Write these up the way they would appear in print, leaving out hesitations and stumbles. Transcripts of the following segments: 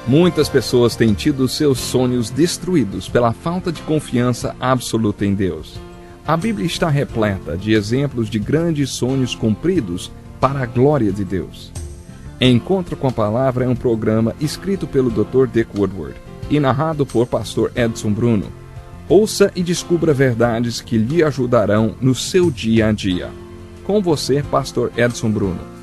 Muitas pessoas têm tido seus sonhos destruídos pela falta de confiança absoluta em Deus. A Bíblia está repleta de exemplos de grandes sonhos cumpridos para a glória de Deus. Encontro com a Palavra é um programa escrito pelo Dr. Dick Woodward e narrado por Pastor Edson Bruno. Ouça e descubra verdades que lhe ajudarão no seu dia a dia. Com você, Pastor Edson Bruno.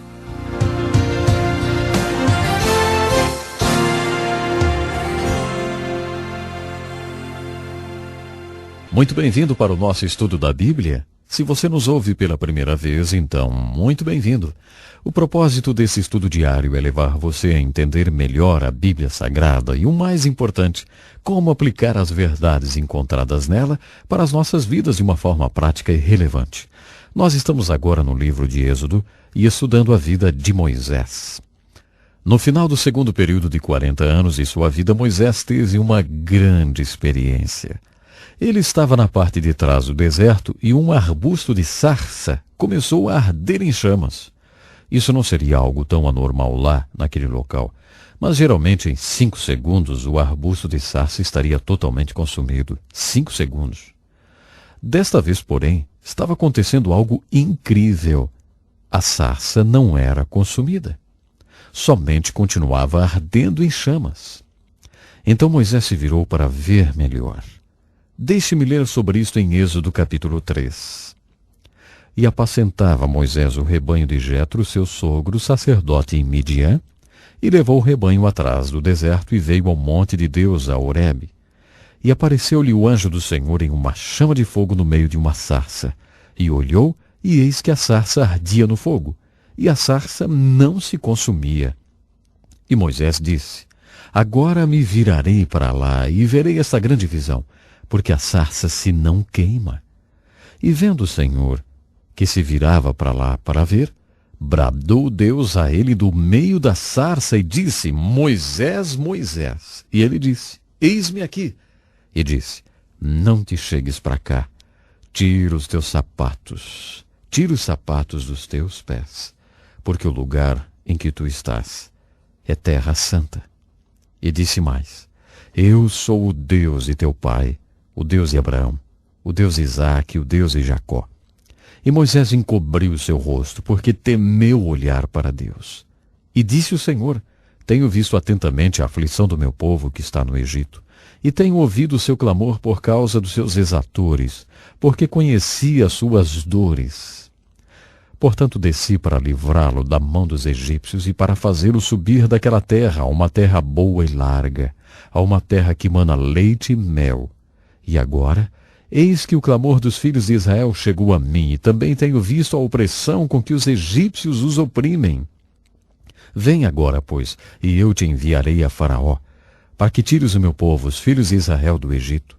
Muito bem-vindo para o nosso estudo da Bíblia. Se você nos ouve pela primeira vez, então, muito bem-vindo. O propósito desse estudo diário é levar você a entender melhor a Bíblia Sagrada e, o mais importante, como aplicar as verdades encontradas nela para as nossas vidas de uma forma prática e relevante. Nós estamos agora no livro de Êxodo e estudando a vida de Moisés. No final do segundo período de 40 anos de sua vida, Moisés teve uma grande experiência. Ele estava na parte de trás do deserto e um arbusto de sarça começou a arder em chamas. Isso não seria algo tão anormal lá, naquele local, mas geralmente em 5 segundos o arbusto de sarça estaria totalmente consumido. 5 segundos. Desta vez, porém, estava acontecendo algo incrível. A sarça não era consumida. Somente continuava ardendo em chamas. Então Moisés se virou para ver melhor. Deixe-me ler sobre isto em Êxodo capítulo 3. E apacentava Moisés o rebanho de Jetro, seu sogro, sacerdote em Midian, e levou o rebanho atrás do deserto e veio ao monte de Deus, a Horebe. E apareceu-lhe o anjo do Senhor em uma chama de fogo no meio de uma sarça. E olhou, e eis que a sarça ardia no fogo, e a sarça não se consumia. E Moisés disse: Agora me virarei para lá e verei esta grande visão, porque a sarça se não queima. E vendo o Senhor, que se virava para lá para ver, bradou Deus a ele do meio da sarça e disse: Moisés, Moisés. E ele disse: Eis-me aqui. E disse: Não te chegues para cá. Tira os teus sapatos. Tira os sapatos dos teus pés, porque o lugar em que tu estás é terra santa. E disse mais: Eu sou o Deus de teu pai, o Deus de Abraão, o Deus de Isaque, o Deus de Jacó. E Moisés encobriu o seu rosto, porque temeu olhar para Deus. E disse o Senhor: Tenho visto atentamente a aflição do meu povo que está no Egito, e tenho ouvido o seu clamor por causa dos seus exatores, porque conheci as suas dores. Portanto desci para livrá-lo da mão dos egípcios e para fazê-lo subir daquela terra a uma terra boa e larga, a uma terra que mana leite e mel. E agora, eis que o clamor dos filhos de Israel chegou a mim, e também tenho visto a opressão com que os egípcios os oprimem. Vem agora, pois, e eu te enviarei a Faraó, para que tires o meu povo, os filhos de Israel, do Egito.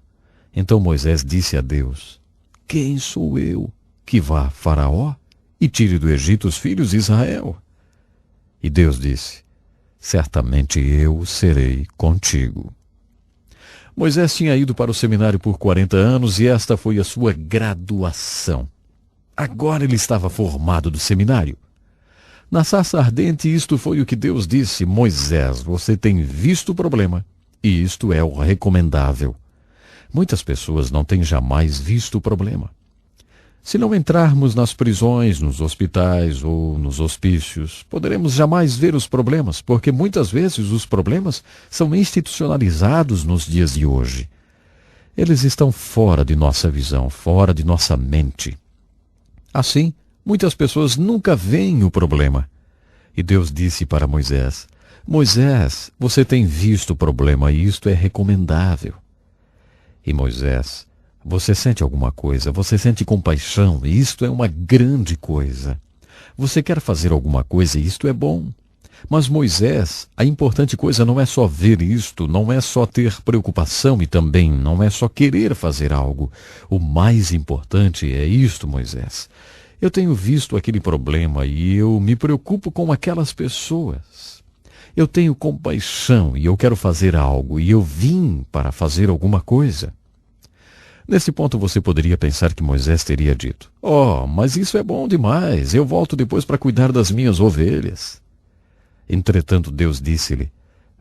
Então Moisés disse a Deus: Quem sou eu que vá a Faraó e tire do Egito os filhos de Israel? E Deus disse: Certamente eu serei contigo. Moisés tinha ido para o seminário por 40 anos e esta foi a sua graduação. Agora ele estava formado do seminário. Na sarça ardente, isto foi o que Deus disse: Moisés, você tem visto o problema, e isto é o recomendável. Muitas pessoas não têm jamais visto o problema. Se não entrarmos nas prisões, nos hospitais ou nos hospícios, poderemos jamais ver os problemas, porque muitas vezes os problemas são institucionalizados nos dias de hoje. Eles estão fora de nossa visão, fora de nossa mente. Assim, muitas pessoas nunca veem o problema. E Deus disse para Moisés: Moisés, você tem visto o problema e isto é recomendável. E Moisés: Você sente alguma coisa, você sente compaixão, e isto é uma grande coisa. Você quer fazer alguma coisa, e isto é bom. Mas Moisés, a importante coisa não é só ver isto, não é só ter preocupação e também não é só querer fazer algo. O mais importante é isto, Moisés. Eu tenho visto aquele problema e eu me preocupo com aquelas pessoas. Eu tenho compaixão e eu quero fazer algo, e eu vim para fazer alguma coisa. Nesse ponto você poderia pensar que Moisés teria dito: Oh, mas isso é bom demais, eu volto depois para cuidar das minhas ovelhas. Entretanto Deus disse-lhe: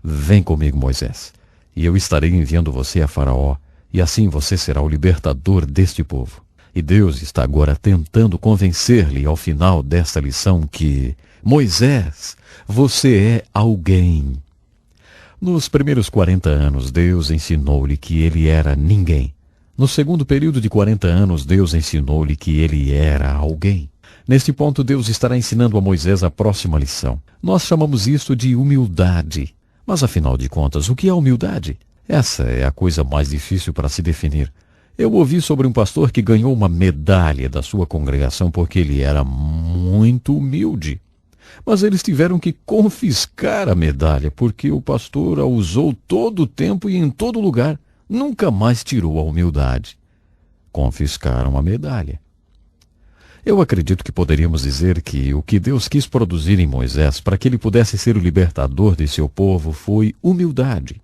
Vem comigo, Moisés, e eu estarei enviando você a Faraó, e assim você será o libertador deste povo. E Deus está agora tentando convencer-lhe ao final desta lição que, Moisés, você é alguém. Nos primeiros 40 anos, Deus ensinou-lhe que ele era ninguém. No segundo período de 40 anos, Deus ensinou-lhe que ele era alguém. Neste ponto, Deus estará ensinando a Moisés a próxima lição. Nós chamamos isto de humildade. Mas, afinal de contas, o que é humildade? Essa é a coisa mais difícil para se definir. Eu ouvi sobre um pastor que ganhou uma medalha da sua congregação porque ele era muito humilde. Mas eles tiveram que confiscar a medalha porque o pastor a usou todo o tempo e em todo lugar. Nunca mais tirou a humildade. Confiscaram a medalha. Eu acredito que poderíamos dizer que o que Deus quis produzir em Moisés para que ele pudesse ser o libertador de seu povo foi humildade.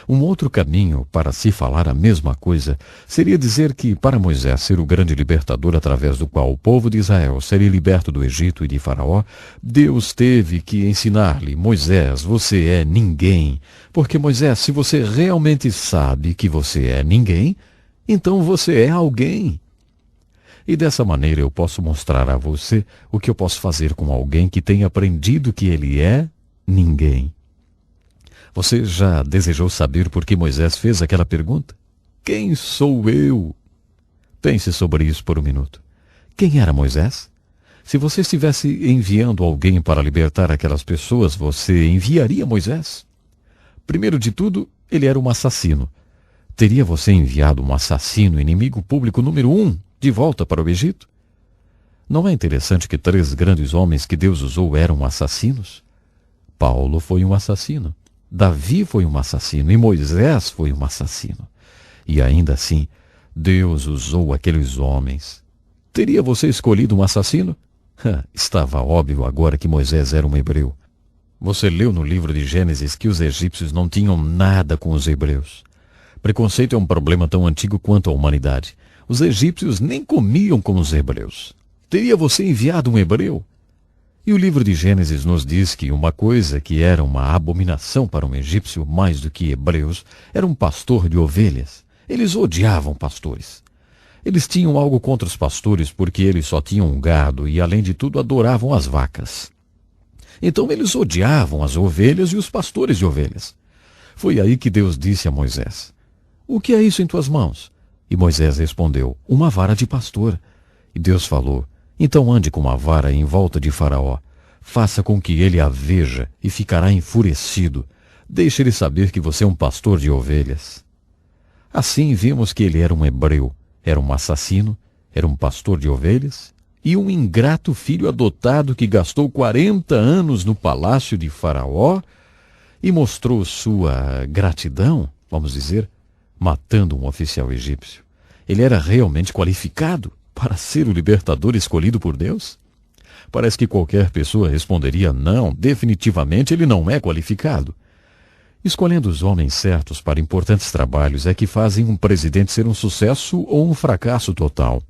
Um outro caminho para se falar a mesma coisa seria dizer que, para Moisés ser o grande libertador através do qual o povo de Israel seria liberto do Egito e de Faraó, Deus teve que ensinar-lhe: Moisés, você é ninguém. Porque, Moisés, se você realmente sabe que você é ninguém, então você é alguém. E dessa maneira eu posso mostrar a você o que eu posso fazer com alguém que tem aprendido que ele é ninguém. Você já desejou saber por que Moisés fez aquela pergunta? Quem sou eu? Pense sobre isso por um minuto. Quem era Moisés? Se você estivesse enviando alguém para libertar aquelas pessoas, você enviaria Moisés? Primeiro de tudo, ele era um assassino. Teria você enviado um assassino, inimigo público número 1, de volta para o Egito? Não é interessante que 3 grandes homens que Deus usou eram assassinos? Paulo foi um assassino. Davi foi um assassino e Moisés foi um assassino. E ainda assim, Deus usou aqueles homens. Teria você escolhido um assassino? Estava óbvio agora que Moisés era um hebreu. Você leu no livro de Gênesis que os egípcios não tinham nada com os hebreus. Preconceito é um problema tão antigo quanto a humanidade. Os egípcios nem comiam com os hebreus. Teria você enviado um hebreu? E o livro de Gênesis nos diz que uma coisa que era uma abominação para um egípcio mais do que hebreus era um pastor de ovelhas. Eles odiavam pastores. Eles tinham algo contra os pastores porque eles só tinham um gado e, além de tudo, adoravam as vacas. Então eles odiavam as ovelhas e os pastores de ovelhas. Foi aí que Deus disse a Moisés: "O que é isso em tuas mãos?" E Moisés respondeu: "Uma vara de pastor." E Deus falou: "Então ande com a vara em volta de Faraó. Faça com que ele a veja e ficará enfurecido. Deixe ele saber que você é um pastor de ovelhas." Assim vimos que ele era um hebreu, era um assassino, era um pastor de ovelhas e um ingrato filho adotado que gastou 40 anos no palácio de Faraó e mostrou sua gratidão, vamos dizer, matando um oficial egípcio. Ele era realmente qualificado para ser o libertador escolhido por Deus? Parece que qualquer pessoa responderia: não, definitivamente ele não é qualificado. Escolhendo os homens certos para importantes trabalhos é que fazem um presidente ser um sucesso ou um fracasso total.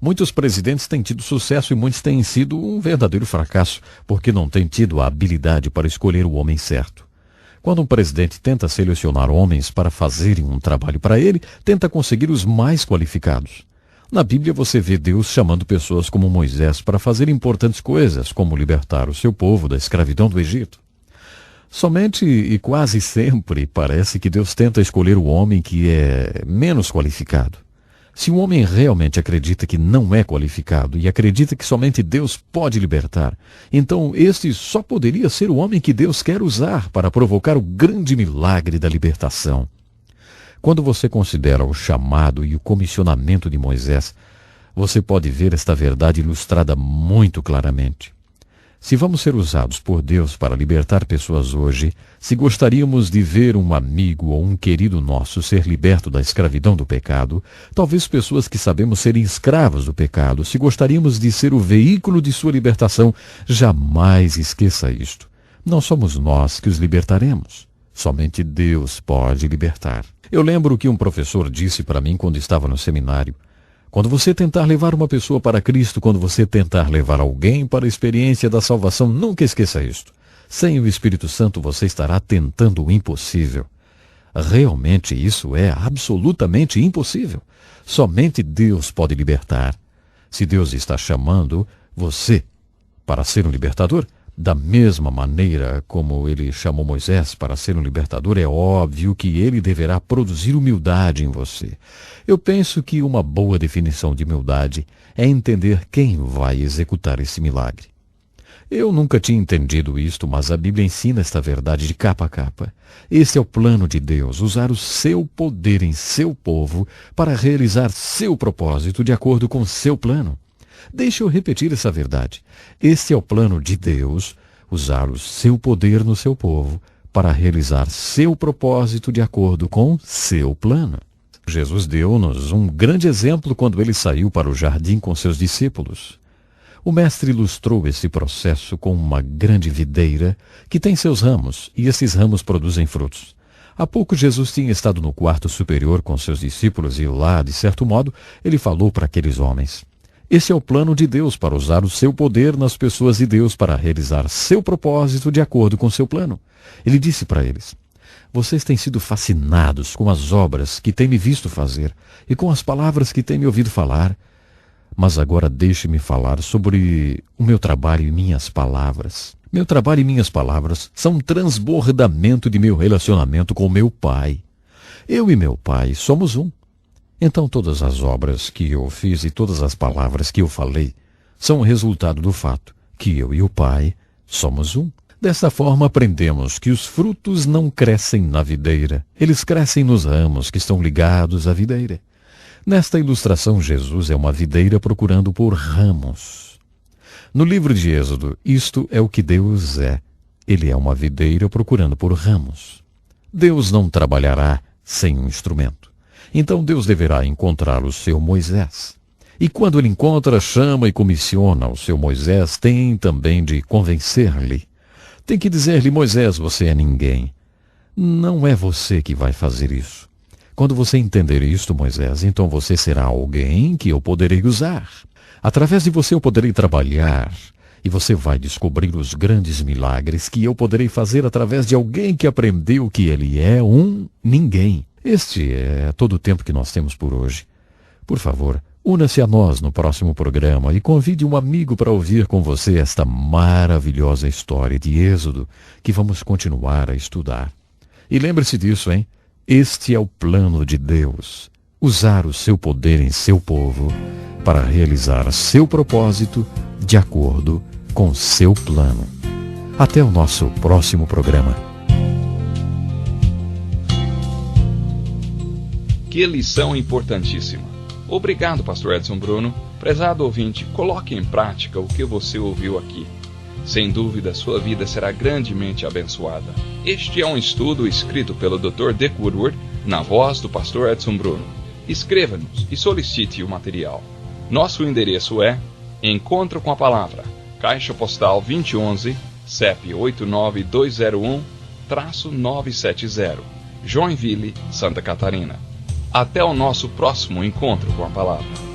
Muitos presidentes têm tido sucesso e muitos têm sido um verdadeiro fracasso, porque não têm tido a habilidade para escolher o homem certo. Quando um presidente tenta selecionar homens para fazerem um trabalho para ele, tenta conseguir os mais qualificados. Na Bíblia você vê Deus chamando pessoas como Moisés para fazer importantes coisas, como libertar o seu povo da escravidão do Egito. Somente e quase sempre parece que Deus tenta escolher o homem que é menos qualificado. Se um homem realmente acredita que não é qualificado e acredita que somente Deus pode libertar, então este só poderia ser o homem que Deus quer usar para provocar o grande milagre da libertação. Quando você considera o chamado e o comissionamento de Moisés, você pode ver esta verdade ilustrada muito claramente. Se vamos ser usados por Deus para libertar pessoas hoje, se gostaríamos de ver um amigo ou um querido nosso ser liberto da escravidão do pecado, talvez pessoas que sabemos serem escravas do pecado, se gostaríamos de ser o veículo de sua libertação, jamais esqueça isto. Não somos nós que os libertaremos. Somente Deus pode libertar. Eu lembro que um professor disse para mim quando estava no seminário: quando você tentar levar uma pessoa para Cristo, quando você tentar levar alguém para a experiência da salvação, nunca esqueça isto. Sem o Espírito Santo você estará tentando o impossível. Realmente isso é absolutamente impossível. Somente Deus pode libertar. Se Deus está chamando você para ser um libertador, da mesma maneira como ele chamou Moisés para ser um libertador, é óbvio que ele deverá produzir humildade em você. Eu penso que uma boa definição de humildade é entender quem vai executar esse milagre. Eu nunca tinha entendido isto, mas a Bíblia ensina esta verdade de capa a capa. Esse é o plano de Deus, usar o seu poder em seu povo para realizar seu propósito de acordo com seu plano. Deixe eu repetir essa verdade. Este é o plano de Deus, usar o seu poder no seu povo para realizar seu propósito de acordo com seu plano. Jesus deu-nos um grande exemplo quando ele saiu para o jardim com seus discípulos. O mestre ilustrou esse processo com uma grande videira que tem seus ramos, e esses ramos produzem frutos. Há pouco Jesus tinha estado no quarto superior com seus discípulos e lá, de certo modo, ele falou para aqueles homens: esse é o plano de Deus para usar o seu poder nas pessoas de Deus para realizar seu propósito de acordo com seu plano. Ele disse para eles: vocês têm sido fascinados com as obras que têm me visto fazer e com as palavras que têm me ouvido falar. Mas agora deixe-me falar sobre o meu trabalho e minhas palavras. Meu trabalho e minhas palavras são um transbordamento de meu relacionamento com meu Pai. Eu e meu Pai somos um. Então todas as obras que eu fiz e todas as palavras que eu falei são o resultado do fato que eu e o Pai somos um. Desta forma aprendemos que os frutos não crescem na videira, eles crescem nos ramos que estão ligados à videira. Nesta ilustração, Jesus é uma videira procurando por ramos. No livro de Êxodo, isto é o que Deus é. Ele é uma videira procurando por ramos. Deus não trabalhará sem um instrumento. Então Deus deverá encontrar o seu Moisés. E quando ele encontra, chama e comissiona o seu Moisés, tem também de convencer-lhe. Tem que dizer-lhe: Moisés, você é ninguém. Não é você que vai fazer isso. Quando você entender isto, Moisés, então você será alguém que eu poderei usar. Através de você eu poderei trabalhar, e você vai descobrir os grandes milagres que eu poderei fazer através de alguém que aprendeu que ele é um ninguém. Este é todo o tempo que nós temos por hoje. Por favor, una-se a nós no próximo programa e convide um amigo para ouvir com você esta maravilhosa história de Êxodo que vamos continuar a estudar. E lembre-se disso, hein? Este é o plano de Deus, usar o seu poder em seu povo para realizar seu propósito de acordo com seu plano. Até o nosso próximo programa. Que lição importantíssima. Obrigado, Pastor Edson Bruno. Prezado ouvinte, coloque em prática o que você ouviu aqui. Sem dúvida, sua vida será grandemente abençoada. Este é um estudo escrito pelo Dr. Dick Woodward, na voz do Pastor Edson Bruno. Escreva-nos e solicite o material. Nosso endereço é Encontro com a Palavra, Caixa Postal 2011, CEP 89201-970, Joinville, Santa Catarina. Até o nosso próximo encontro com a Palavra.